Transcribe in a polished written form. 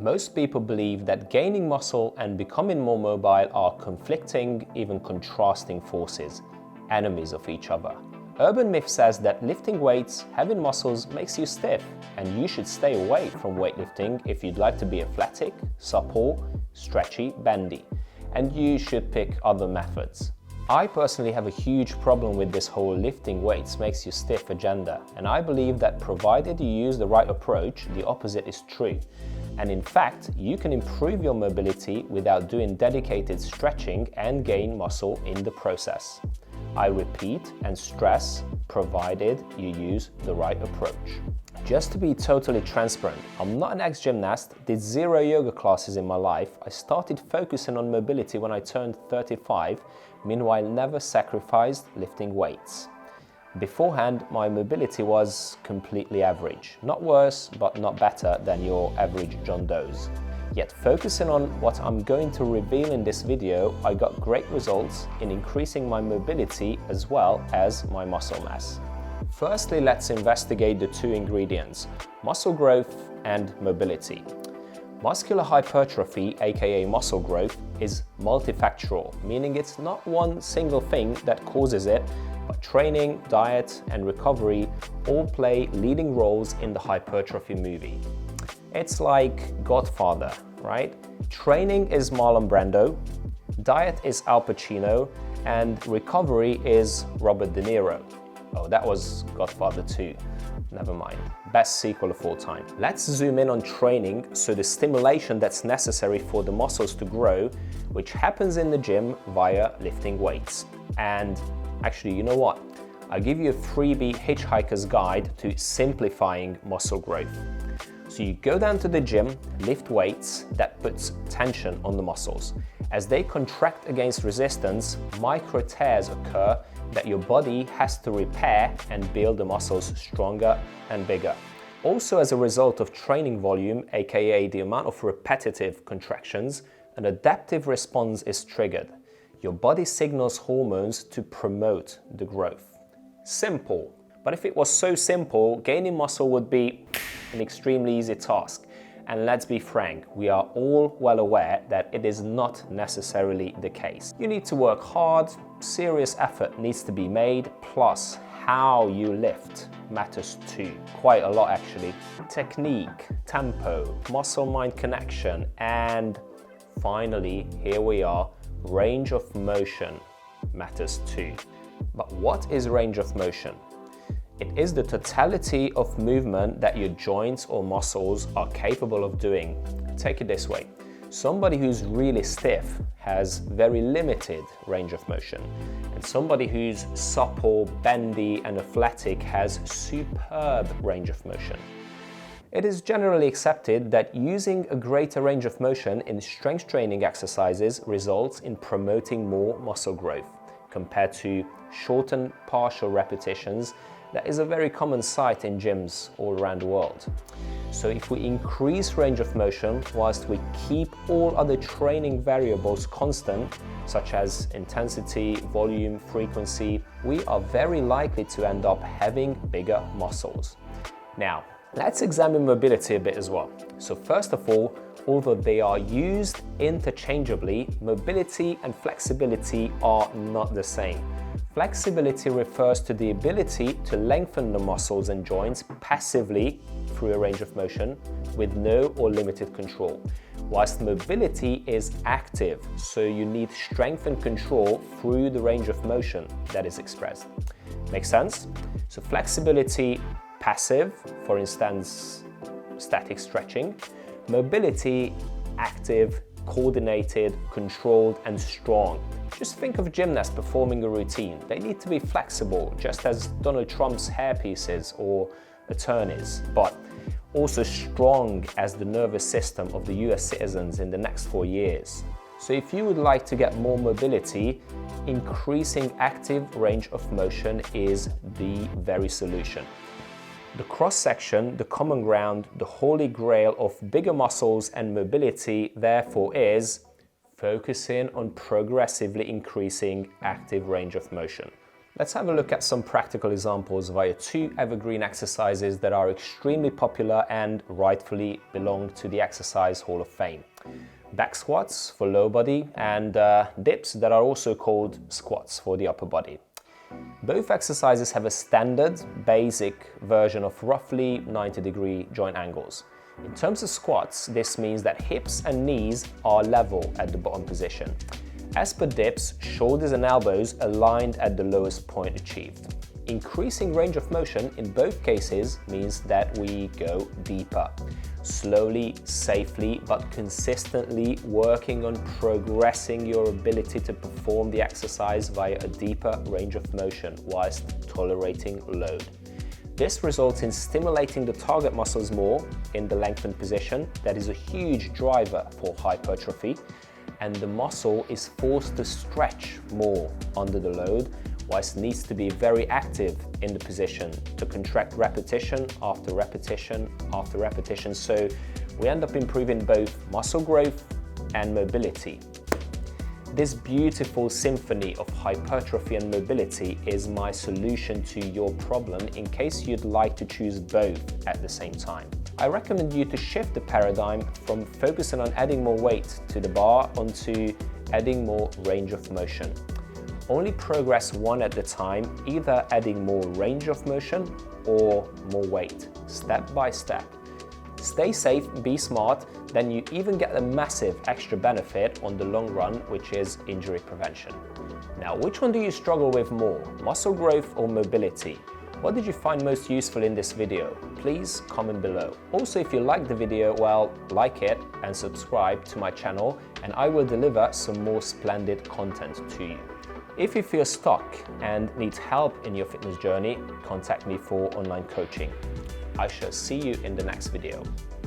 Most people believe that gaining muscle and becoming more mobile are conflicting, even contrasting forces, enemies of each other. Urban myth says that lifting weights, having muscles makes you stiff, and you should stay away from weightlifting if you'd like to be athletic, supple, stretchy, bendy, and you should pick other methods. I personally have a huge problem with this whole lifting weights makes you stiff agenda, and I believe that provided you use the right approach, the opposite is true. And in fact, you can improve your mobility without doing dedicated stretching and gain muscle in the process. I repeat and stress, provided you use the right approach. Just to be totally transparent, I'm not an ex-gymnast, did 0 yoga classes in my life. I started focusing on mobility when I turned 35, meanwhile never sacrificed lifting weights. Beforehand, my mobility was completely average. Not worse, but not better than your average John Doe's. Yet focusing on what I'm going to reveal in this video, I got great results in increasing my mobility as well as my muscle mass. Firstly, let's investigate the two ingredients, muscle growth and mobility. Muscular hypertrophy, aka muscle growth, is multifactorial, meaning it's not one single thing that causes it, but training, diet, and recovery all play leading roles in the hypertrophy movie. It's like Godfather, right? Training is Marlon Brando, diet is Al Pacino, and recovery is Robert De Niro. Oh, that was Godfather 2. Never mind. Best sequel of all time. Let's zoom in on training, so the stimulation that's necessary for the muscles to grow, which happens in the gym via lifting weights. And actually, you know what? I'll give you a freebie hitchhiker's guide to simplifying muscle growth. So you go down to the gym, lift weights, that puts tension on the muscles. As they contract against resistance, micro tears occur that your body has to repair and build the muscles stronger and bigger. Also, as a result of training volume, aka the amount of repetitive contractions, an adaptive response is triggered. Your body signals hormones to promote the growth. Simple. But if it was so simple, gaining muscle would be an extremely easy task. And let's be frank, we are all well aware that it is not necessarily the case. You need to work hard, serious effort needs to be made, plus how you lift matters too. Quite a lot actually. Technique, tempo, muscle-mind connection, and finally, here we are, range of motion matters too. But what is range of motion? It is the totality of movement that your joints or muscles are capable of doing. Take it this way. Somebody who's really stiff has very limited range of motion, and somebody who's supple, bendy, and athletic has superb range of motion. It is generally accepted that using a greater range of motion in strength training exercises results in promoting more muscle growth compared to shortened partial repetitions. That is a very common sight in gyms all around the world. So if we increase range of motion whilst we keep all other training variables constant, such as intensity, volume, frequency, we are very likely to end up having bigger muscles. Now, let's examine mobility a bit as well. So first of all, although they are used interchangeably, mobility and flexibility are not the same. Flexibility refers to the ability to lengthen the muscles and joints passively through a range of motion with no or limited control, whilst mobility is active, so you need strength and control through the range of motion that is expressed. Make sense? So flexibility, passive, for instance, static stretching. Mobility, active, coordinated, controlled, and strong. Just think of gymnasts performing a routine. They need to be flexible, just as Donald Trump's hairpiece is or attorneys, but also strong as the nervous system of the US citizens in the next 4 years. So if you would like to get more mobility, increasing active range of motion is the very solution. The cross-section, the common ground, the holy grail of bigger muscles and mobility, therefore, is focusing on progressively increasing active range of motion. Let's have a look at some practical examples via two evergreen exercises that are extremely popular and rightfully belong to the Exercise Hall of Fame. Back squats for lower body and dips that are also called squats for the upper body. Both exercises have a standard, basic version of roughly 90-degree joint angles. In terms of squats, this means that hips and knees are level at the bottom position. As per dips, shoulders and elbows aligned at the lowest point achieved. Increasing range of motion in both cases means that we go deeper, slowly, safely, but consistently working on progressing your ability to perform the exercise via a deeper range of motion whilst tolerating load. This results in stimulating the target muscles more in the lengthened position. That is a huge driver for hypertrophy, and the muscle is forced to stretch more under the load, whilst it needs to be very active in the position to contract repetition after repetition after repetition. So we end up improving both muscle growth and mobility. This beautiful symphony of hypertrophy and mobility is my solution to your problem in case you'd like to choose both at the same time. I recommend you to shift the paradigm from focusing on adding more weight to the bar onto adding more range of motion. Only progress one at a time, either adding more range of motion or more weight, step by step. Stay safe, be smart, then you even get a massive extra benefit on the long run, which is injury prevention. Now, which one do you struggle with more, muscle growth or mobility? What did you find most useful in this video? Please comment below. Also, if you liked the video, well, like it and subscribe to my channel, and I will deliver some more splendid content to you. If you feel stuck and need help in your fitness journey, contact me for online coaching. I shall see you in the next video.